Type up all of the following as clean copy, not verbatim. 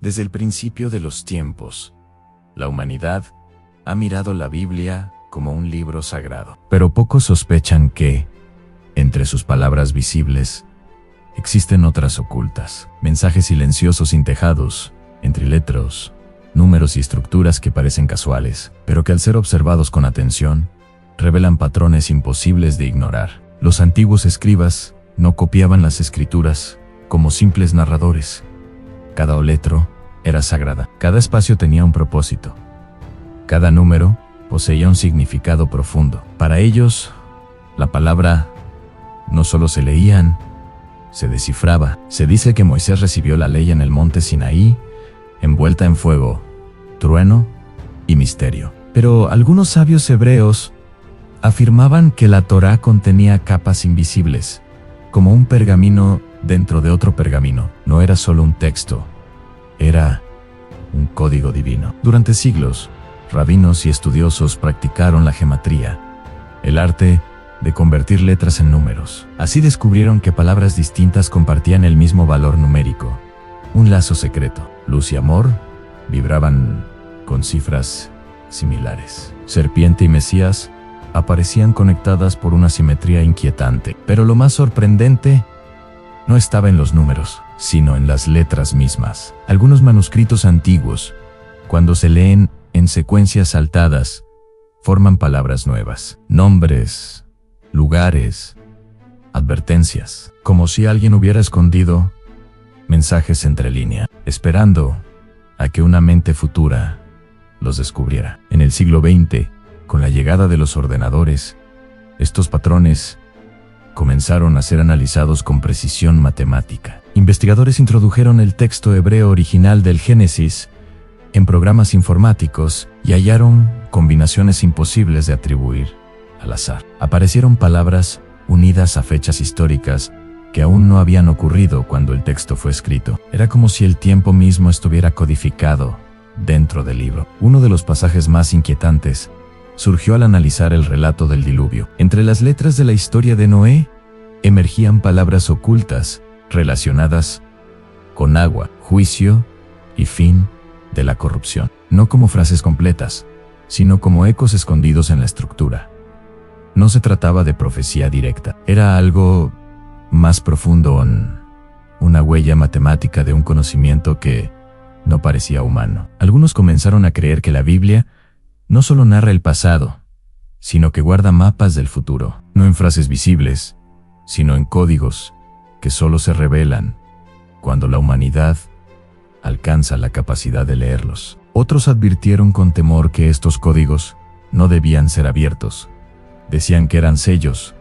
Desde el principio de los tiempos, la humanidad ha mirado la Biblia como un libro sagrado. Pero pocos sospechan que, entre sus palabras visibles, existen otras ocultas. Mensajes silenciosos sin tejados, entre letras, números y estructuras que parecen casuales, pero que al ser observados con atención, revelan patrones imposibles de ignorar. Los antiguos escribas no copiaban las escrituras como simples narradores. Cada letra era sagrada. Cada espacio tenía un propósito. Cada número poseía un significado profundo. Para ellos, la palabra no solo se leían, se descifraba. Se dice que Moisés recibió la ley en el monte Sinaí, envuelta en fuego, trueno y misterio. Pero algunos sabios hebreos afirmaban que la Torá contenía capas invisibles, como un pergamino dentro de otro pergamino. No era solo un texto, era un código divino. Durante siglos, rabinos y estudiosos practicaron la gematría, el arte de convertir letras en números. Así descubrieron que palabras distintas compartían el mismo valor numérico, un lazo secreto. Luz y amor vibraban con cifras similares. Serpiente y Mesías aparecían conectadas por una simetría inquietante. Pero lo más sorprendente no estaba en los números, sino en las letras mismas. Algunos manuscritos antiguos, cuando se leen en secuencias saltadas, forman palabras nuevas, nombres, lugares, advertencias, como si alguien hubiera escondido mensajes entre línea, esperando a que una mente futura los descubriera. En el siglo XX, con la llegada de los ordenadores, estos patrones comenzaron a ser analizados con precisión matemática. Investigadores introdujeron el texto hebreo original del Génesis en programas informáticos y hallaron combinaciones imposibles de atribuir al azar. Aparecieron palabras unidas a fechas históricas que aún no habían ocurrido cuando el texto fue escrito. Era como si el tiempo mismo estuviera codificado dentro del libro. Uno de los pasajes más inquietantes surgió al analizar el relato del diluvio. Entre las letras de la historia de Noé, emergían palabras ocultas relacionadas con agua, juicio y fin de la corrupción. No como frases completas, sino como ecos escondidos en la estructura. No se trataba de profecía directa, era algo más profundo, una huella matemática de un conocimiento que no parecía humano. Algunos comenzaron a creer que la Biblia no solo narra el pasado, sino que guarda mapas del futuro, no en frases visibles, sino en códigos que solo se revelan cuando la humanidad alcanza la capacidad de leerlos. Otros advirtieron con temor que estos códigos no debían ser abiertos. Decían que eran sellos,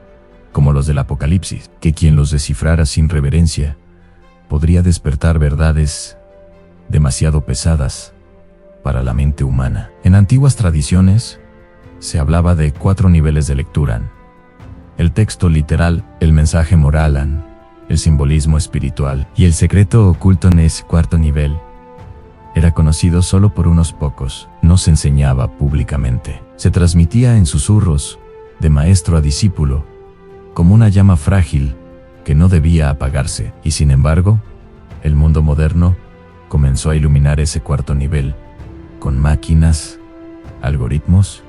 como los del Apocalipsis, que quien los descifrara sin reverencia podría despertar verdades demasiado pesadas para la mente humana. En antiguas tradiciones, se hablaba de 4 niveles de lectura: el texto literal, el mensaje moral, el simbolismo espiritual y el secreto oculto. En ese cuarto nivel, era conocido solo por unos pocos, no se enseñaba públicamente. Se transmitía en susurros, de maestro a discípulo, como una llama frágil que no debía apagarse. Y sin embargo, el mundo moderno comenzó a iluminar ese cuarto nivel con máquinas, algoritmos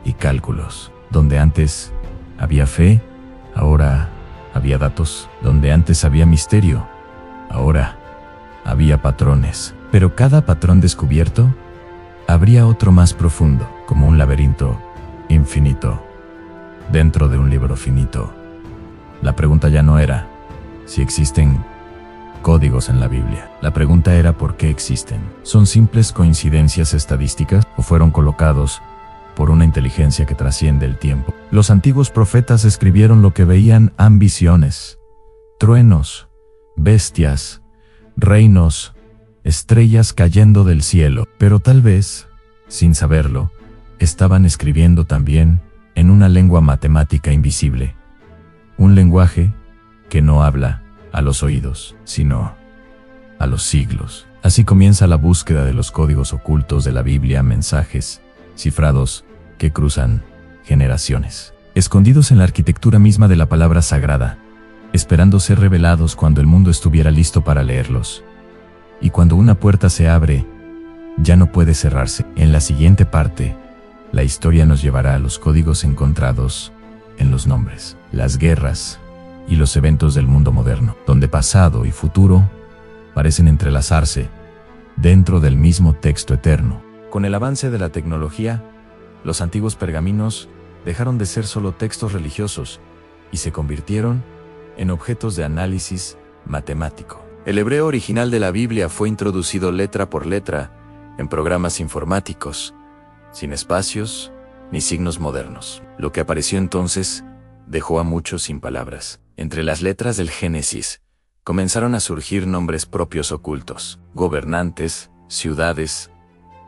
y cálculos. Donde antes había fe, ahora había datos. Donde antes había misterio, ahora había patrones. Pero cada patrón descubierto, habría otro más profundo, como un laberinto infinito dentro de un libro finito. La pregunta ya no era si existen códigos en la Biblia. La pregunta era ¿por qué existen? ¿Son simples coincidencias estadísticas o fueron colocados por una inteligencia que trasciende el tiempo? Los antiguos profetas escribieron lo que veían: ambiciones, truenos, bestias, reinos, estrellas cayendo del cielo. Pero tal vez, sin saberlo, estaban escribiendo también en una lengua matemática invisible. Un lenguaje que no habla a los oídos, sino a los siglos. Así comienza la búsqueda de los códigos ocultos de la Biblia, mensajes cifrados que cruzan generaciones, escondidos en la arquitectura misma de la palabra sagrada, esperando ser revelados cuando el mundo estuviera listo para leerlos. Y cuando una puerta se abre, ya no puede cerrarse. En la siguiente parte, la historia nos llevará a los códigos encontrados en los nombres, las guerras y los eventos del mundo moderno, donde pasado y futuro parecen entrelazarse dentro del mismo texto eterno. Con el avance de la tecnología, los antiguos pergaminos dejaron de ser solo textos religiosos y se convirtieron en objetos de análisis matemático. El hebreo original de la Biblia fue introducido letra por letra en programas informáticos, sin espacios ni signos modernos. Lo que apareció entonces dejó a muchos sin palabras. Entre las letras del Génesis comenzaron a surgir nombres propios ocultos, gobernantes, ciudades,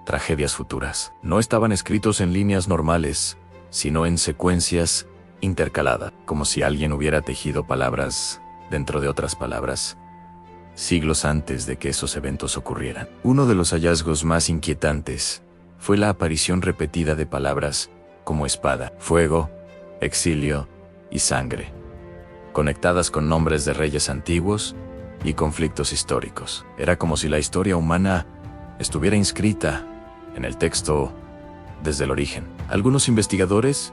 tragedias futuras. No estaban escritos en líneas normales, sino en secuencias intercaladas, como si alguien hubiera tejido palabras dentro de otras palabras, siglos antes de que esos eventos ocurrieran. Uno de los hallazgos más inquietantes fue la aparición repetida de palabras como espada, fuego, exilio y sangre, conectadas con nombres de reyes antiguos y conflictos históricos. Era como si la historia humana estuviera inscrita en el texto desde el origen. Algunos investigadores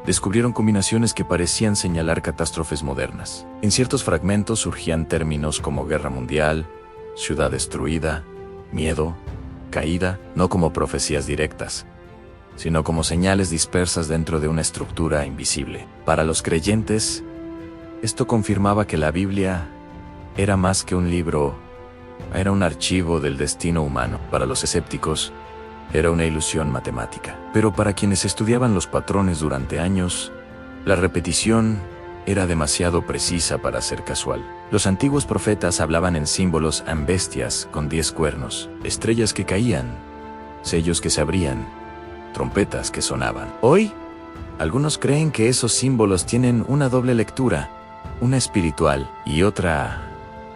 descubrieron combinaciones que parecían señalar catástrofes modernas. En ciertos fragmentos surgían términos como guerra mundial, ciudad destruida, miedo, caída, no como profecías directas, sino como señales dispersas dentro de una estructura invisible. Para los creyentes, esto confirmaba que la Biblia era más que un libro, era un archivo del destino humano. Para los escépticos, era una ilusión matemática. Pero para quienes estudiaban los patrones durante años, la repetición era demasiado precisa para ser casual. Los antiguos profetas hablaban en símbolos en bestias con 10 cuernos, estrellas que caían, sellos que se abrían, trompetas que sonaban. Hoy, algunos creen que esos símbolos tienen una doble lectura, una espiritual y otra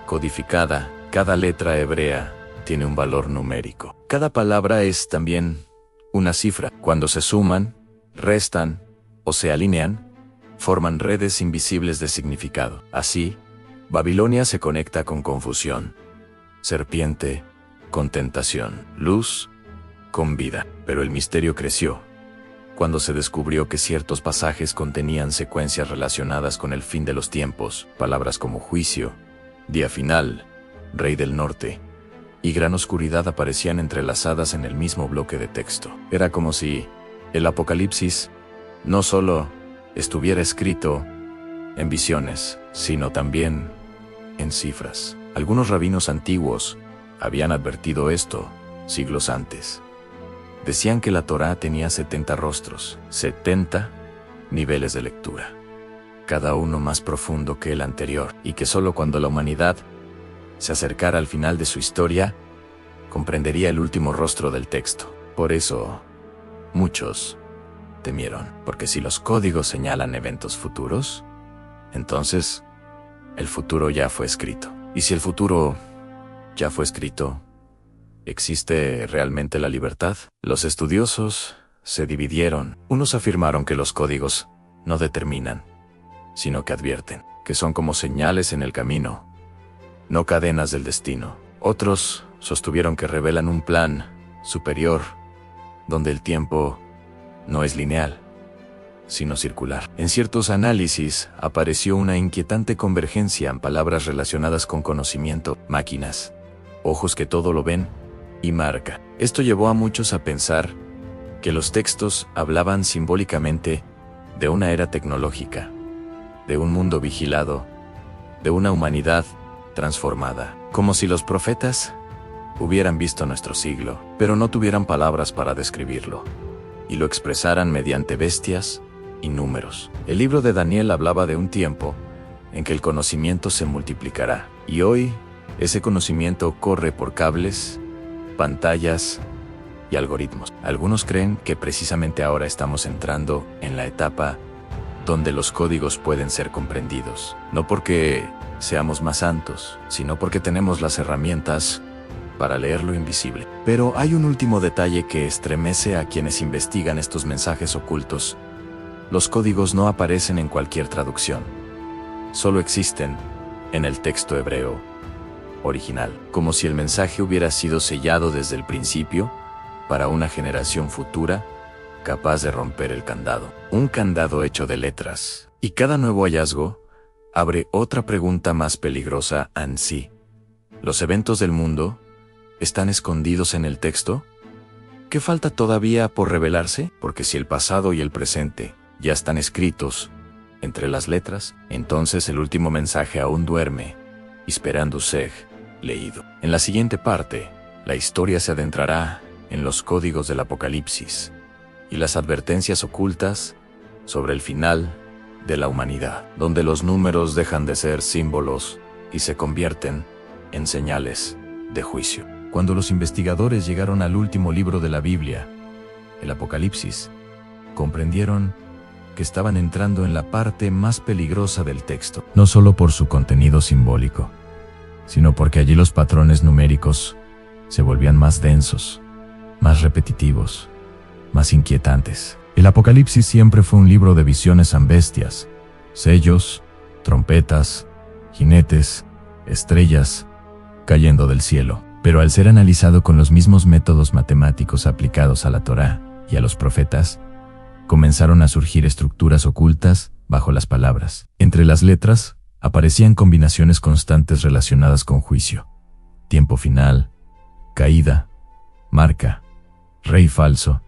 codificada. Cada letra hebrea tiene un valor numérico. Cada palabra es también una cifra. Cuando se suman, restan o se alinean, forman redes invisibles de significado. Así, Babilonia se conecta con confusión, serpiente con tentación, luz con vida. Pero el misterio creció cuando se descubrió que ciertos pasajes contenían secuencias relacionadas con el fin de los tiempos, palabras como juicio, día final, rey del norte y gran oscuridad aparecían entrelazadas en el mismo bloque de texto. Era como si el Apocalipsis no solo estuviera escrito en visiones, sino también en cifras. Algunos rabinos antiguos habían advertido esto siglos antes. Decían que la Torá tenía 70 rostros, 70 niveles de lectura, cada uno más profundo que el anterior, y que solo cuando la humanidad se acercara al final de su historia, comprendería el último rostro del texto. Por eso, muchos temieron, porque si los códigos señalan eventos futuros, entonces el futuro ya fue escrito. Y si el futuro ya fue escrito, ¿existe realmente la libertad? Los estudiosos se dividieron. Unos afirmaron que los códigos no determinan, sino que advierten, que son como señales en el camino, no cadenas del destino. Otros sostuvieron que revelan un plan superior, donde el tiempo no es lineal, sino circular. En ciertos análisis apareció una inquietante convergencia en palabras relacionadas con conocimiento, máquinas, ojos que todo lo ven y marca. Esto llevó a muchos a pensar que los textos hablaban simbólicamente de una era tecnológica, de un mundo vigilado, de una humanidad transformada, como si los profetas hubieran visto nuestro siglo, pero no tuvieran palabras para describirlo, y lo expresaran mediante bestias y números. El libro de Daniel hablaba de un tiempo en que el conocimiento se multiplicará, y hoy ese conocimiento corre por cables, pantallas y algoritmos. Algunos creen que precisamente ahora estamos entrando en la etapa donde los códigos pueden ser comprendidos, no porque seamos más santos, sino porque tenemos las herramientas para leer lo invisible. Pero hay un último detalle que estremece a quienes investigan estos mensajes ocultos. Los códigos no aparecen en cualquier traducción, solo existen en el texto hebreo original, como si el mensaje hubiera sido sellado desde el principio para una generación futura capaz de romper el candado. Un candado hecho de letras. Y cada nuevo hallazgo abre otra pregunta más peligrosa en sí. ¿Los eventos del mundo están escondidos en el texto? ¿Qué falta todavía por revelarse? Porque si el pasado y el presente ya están escritos entre las letras, entonces el último mensaje aún duerme, esperando ser leído. En la siguiente parte, la historia se adentrará en los códigos del Apocalipsis y las advertencias ocultas sobre el final de la humanidad, donde los números dejan de ser símbolos y se convierten en señales de juicio. Cuando los investigadores llegaron al último libro de la Biblia, el Apocalipsis, comprendieron que estaban entrando en la parte más peligrosa del texto, no solo por su contenido simbólico, sino porque allí los patrones numéricos se volvían más densos, más repetitivos, más inquietantes. El Apocalipsis siempre fue un libro de visiones and bestias, sellos, trompetas, jinetes, estrellas cayendo del cielo. Pero al ser analizado con los mismos métodos matemáticos aplicados a la Torá y a los profetas, comenzaron a surgir estructuras ocultas bajo las palabras. Entre las letras aparecían combinaciones constantes relacionadas con juicio, tiempo final, caída, marca, rey falso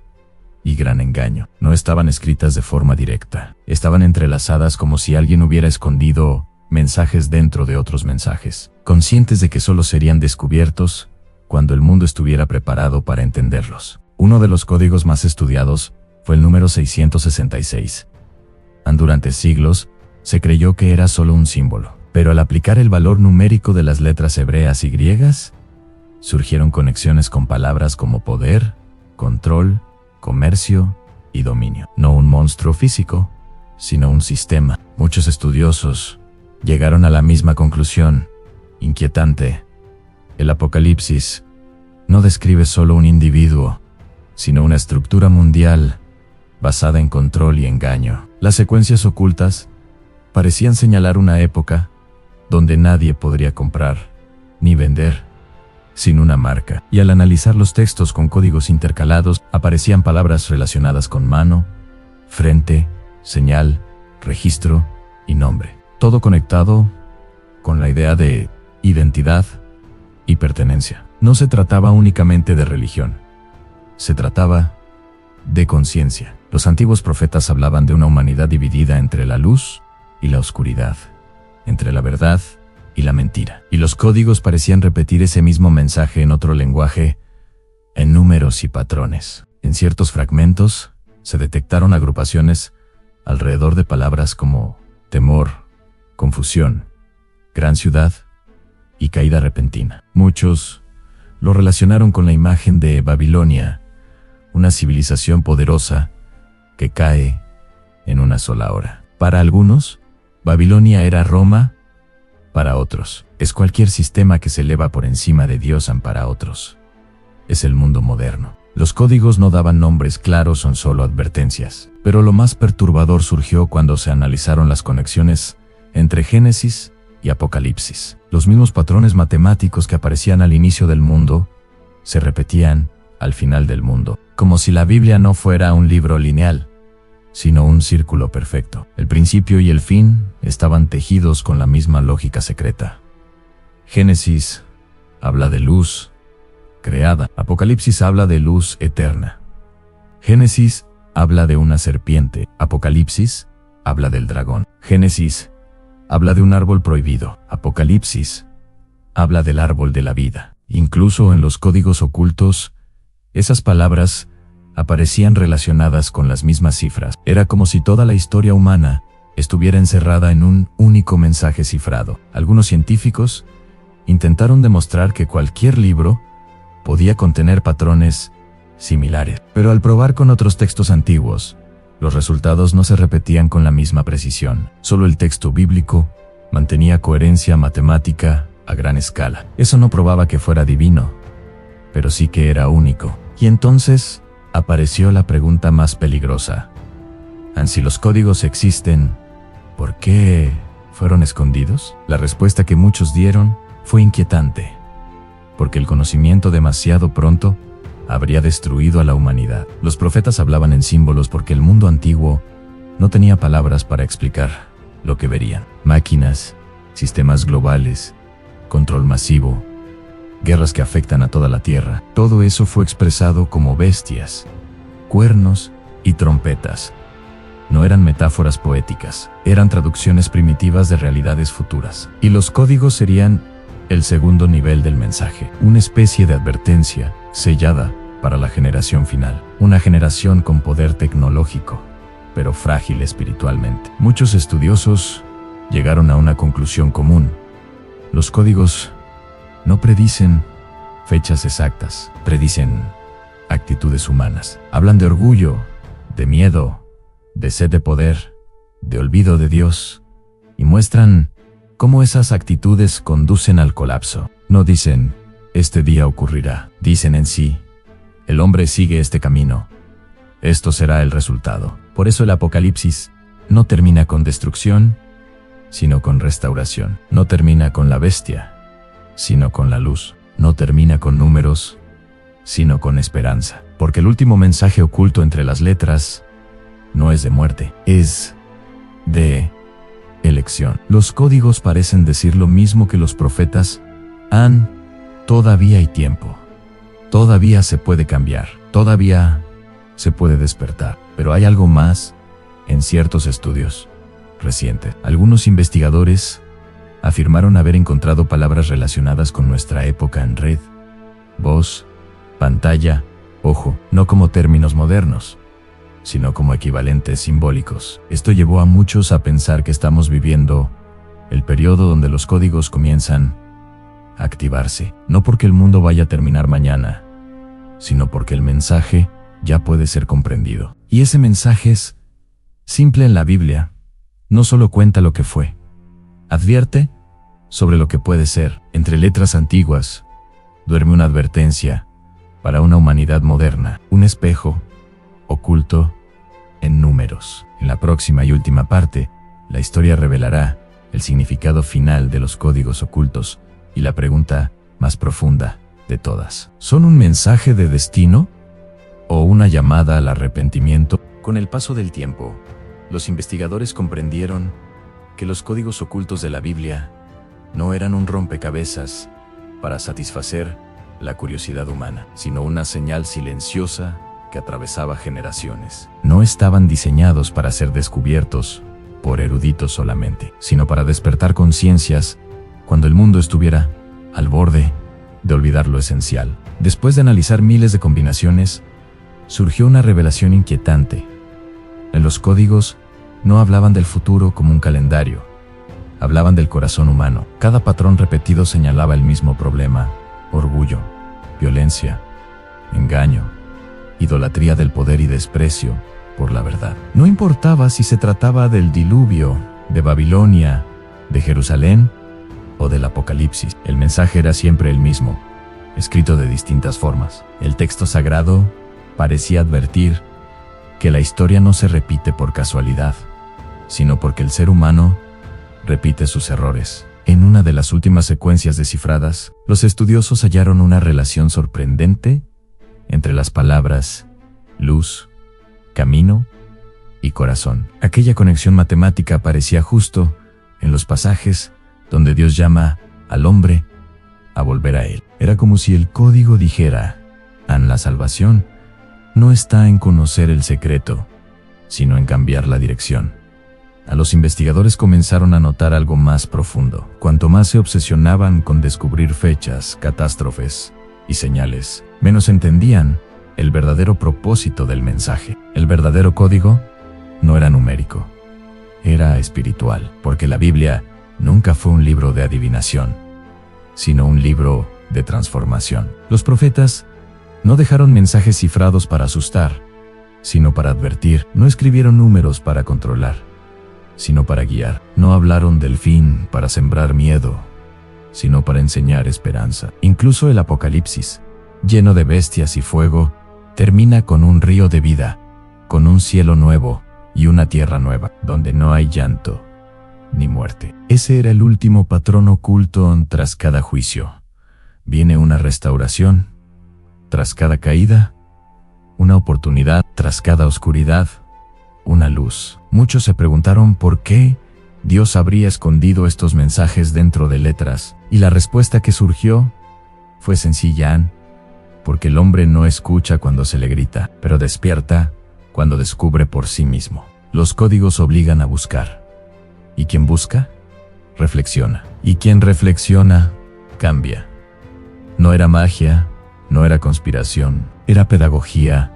y gran engaño. No estaban escritas de forma directa, estaban entrelazadas como si alguien hubiera escondido mensajes dentro de otros mensajes, conscientes de que solo serían descubiertos cuando el mundo estuviera preparado para entenderlos. Uno de los códigos más estudiados fue el número 666. Durante siglos se creyó que era solo un símbolo, pero al aplicar el valor numérico de las letras hebreas y griegas, surgieron conexiones con palabras como poder, control, comercio y dominio. No un monstruo físico, sino un sistema. Muchos estudiosos llegaron a la misma conclusión, inquietante. El Apocalipsis no describe solo un individuo, sino una estructura mundial basada en control y engaño. Las secuencias ocultas parecían señalar una época donde nadie podría comprar ni vender sin una marca. Y al analizar los textos con códigos intercalados, aparecían palabras relacionadas con mano, frente, señal, registro y nombre. Todo conectado con la idea de identidad y pertenencia. No se trataba únicamente de religión. Se trataba de conciencia. Los antiguos profetas hablaban de una humanidad dividida entre la luz y la oscuridad, entre la verdad y la mentira. Y los códigos parecían repetir ese mismo mensaje en otro lenguaje, en números y patrones. En ciertos fragmentos se detectaron agrupaciones alrededor de palabras como temor, confusión, gran ciudad y caída repentina. Muchos lo relacionaron con la imagen de Babilonia, una civilización poderosa que cae en una sola hora. Para algunos, Babilonia era Roma, para otros, es cualquier sistema que se eleva por encima de Dios. Para otros, es el mundo moderno. Los códigos no daban nombres claros, son solo advertencias. Pero lo más perturbador surgió cuando se analizaron las conexiones entre Génesis y Apocalipsis. Los mismos patrones matemáticos que aparecían al inicio del mundo se repetían al final del mundo, como si la Biblia no fuera un libro lineal, sino un círculo perfecto. El principio y el fin estaban tejidos con la misma lógica secreta. Génesis habla de luz creada. Apocalipsis habla de luz eterna. Génesis habla de una serpiente. Apocalipsis habla del dragón. Génesis habla de un árbol prohibido. Apocalipsis habla del árbol de la vida. Incluso en los códigos ocultos, esas palabras aparecían relacionadas con las mismas cifras. Era como si toda la historia humana estuviera encerrada en un único mensaje cifrado. Algunos científicos intentaron demostrar que cualquier libro podía contener patrones similares, pero al probar con otros textos antiguos, los resultados no se repetían con la misma precisión. Solo el texto bíblico mantenía coherencia matemática a gran escala. Eso no probaba que fuera divino, pero sí que era único. Y entonces apareció la pregunta más peligrosa. Si los códigos existen, ¿por qué fueron escondidos? La respuesta que muchos dieron fue inquietante, porque el conocimiento demasiado pronto habría destruido a la humanidad. Los profetas hablaban en símbolos porque el mundo antiguo no tenía palabras para explicar lo que verían. Máquinas, sistemas globales, control masivo, guerras que afectan a toda la Tierra. Todo eso fue expresado como bestias, cuernos y trompetas. No eran metáforas poéticas, eran traducciones primitivas de realidades futuras. Y los códigos serían el segundo nivel del mensaje, una especie de advertencia sellada para la generación final. Una generación con poder tecnológico, pero frágil espiritualmente. Muchos estudiosos llegaron a una conclusión común. Los códigos no predicen fechas exactas, predicen actitudes humanas. Hablan de orgullo, de miedo, de sed de poder, de olvido de Dios, y muestran cómo esas actitudes conducen al colapso. No dicen, este día ocurrirá. Dicen en sí, el hombre sigue este camino. Esto será el resultado. Por eso el Apocalipsis no termina con destrucción, sino con restauración. No termina con la bestia, sino con la luz. No termina con números, sino con esperanza. Porque el último mensaje oculto entre las letras no es de muerte, es de elección. Los códigos parecen decir lo mismo que los profetas han. Todavía hay tiempo. Todavía se puede cambiar. Todavía se puede despertar. Pero hay algo más en ciertos estudios recientes. Algunos investigadores afirmaron haber encontrado palabras relacionadas con nuestra época en red, voz, pantalla, ojo, no como términos modernos, sino como equivalentes simbólicos. Esto llevó a muchos a pensar que estamos viviendo el periodo donde los códigos comienzan a activarse, no porque el mundo vaya a terminar mañana, sino porque el mensaje ya puede ser comprendido. Y ese mensaje es simple en la Biblia. No solo cuenta lo que fue, advierte sobre lo que puede ser. Entre letras antiguas duerme una advertencia para una humanidad moderna, un espejo oculto en números. En la próxima y última parte, la historia revelará el significado final de los códigos ocultos y la pregunta más profunda de todas. ¿Son un mensaje de destino o una llamada al arrepentimiento? Con el paso del tiempo, los investigadores comprendieron que los códigos ocultos de la Biblia no eran un rompecabezas para satisfacer la curiosidad humana, sino una señal silenciosa que atravesaba generaciones. No estaban diseñados para ser descubiertos por eruditos solamente, sino para despertar conciencias cuando el mundo estuviera al borde de olvidar lo esencial. Después de analizar miles de combinaciones, surgió una revelación inquietante. En los códigos no hablaban del futuro como un calendario, hablaban del corazón humano. Cada patrón repetido señalaba el mismo problema: orgullo, violencia, engaño, idolatría del poder y desprecio por la verdad. No importaba si se trataba del diluvio, de Babilonia, de Jerusalén o del Apocalipsis. El mensaje era siempre el mismo, escrito de distintas formas. El texto sagrado parecía advertir que la historia no se repite por casualidad, sino porque el ser humano repite sus errores. En una de las últimas secuencias descifradas, los estudiosos hallaron una relación sorprendente entre las palabras luz, camino y corazón. Aquella conexión matemática aparecía justo en los pasajes donde Dios llama al hombre a volver a Él. Era como si el código dijera: la salvación no está en conocer el secreto, sino en cambiar la dirección. A los investigadores comenzaron a notar algo más profundo. Cuanto más se obsesionaban con descubrir fechas, catástrofes y señales, menos entendían el verdadero propósito del mensaje. El verdadero código no era numérico, era espiritual, porque la Biblia nunca fue un libro de adivinación, sino un libro de transformación. Los profetas no dejaron mensajes cifrados para asustar, sino para advertir. No escribieron números para controlar, sino para guiar. No hablaron del fin para sembrar miedo, sino para enseñar esperanza. Incluso el Apocalipsis, lleno de bestias y fuego, termina con un río de vida, con un cielo nuevo y una tierra nueva, donde no hay llanto, ni muerte. Ese era el último patrón oculto tras cada juicio. Viene una restauración, tras cada caída, una oportunidad, tras cada oscuridad, una luz. Muchos se preguntaron por qué Dios habría escondido estos mensajes dentro de letras, y la respuesta que surgió fue sencilla: porque el hombre no escucha cuando se le grita, pero despierta cuando descubre por sí mismo. Los códigos obligan a buscar. ¿Y quien busca? Reflexiona. Y quien reflexiona, cambia. No era magia, no era conspiración, era pedagogía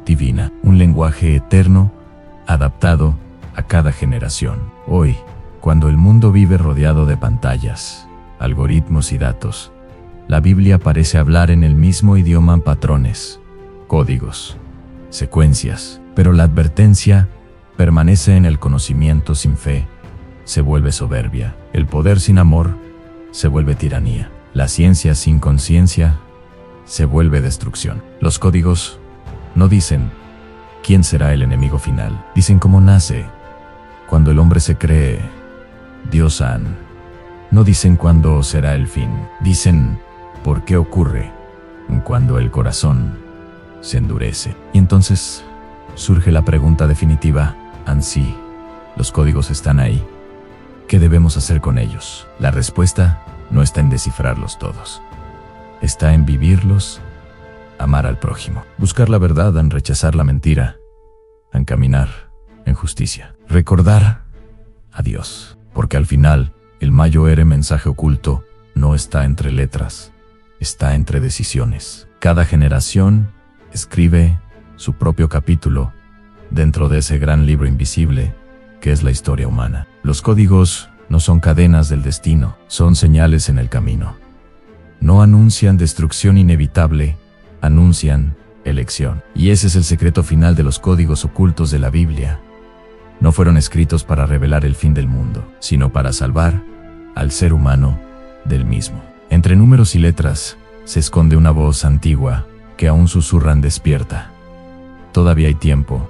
divina, un lenguaje eterno, adaptado a cada generación. Hoy, cuando el mundo vive rodeado de pantallas, algoritmos y datos, la Biblia parece hablar en el mismo idioma: patrones, códigos, secuencias, pero la advertencia permanece en el conocimiento sin fe, se vuelve soberbia, el poder sin amor se vuelve tiranía, la ciencia sin conciencia se vuelve destrucción. Los códigos no dicen quién será el enemigo final, dicen cómo nace. Cuando el hombre se cree Dios, no dicen cuándo será el fin, dicen por qué ocurre cuando el corazón se endurece. Y entonces surge la pregunta definitiva: sí, los códigos están ahí, ¿qué debemos hacer con ellos? La respuesta no está en descifrarlos todos, está en vivirlos, amar al prójimo, buscar la verdad, en rechazar la mentira, en caminar en justicia, recordar a Dios, porque al final el mayor mensaje oculto no está entre letras, está entre decisiones. Cada generación escribe su propio capítulo dentro de ese gran libro invisible que es la historia humana. Los códigos no son cadenas del destino, son señales en el camino. No anuncian destrucción inevitable, anuncian elección. Y ese es el secreto final de los códigos ocultos de la Biblia. No fueron escritos para revelar el fin del mundo, sino para salvar al ser humano del mismo. Entre números y letras se esconde una voz antigua que aún susurran: despierta. Todavía hay tiempo.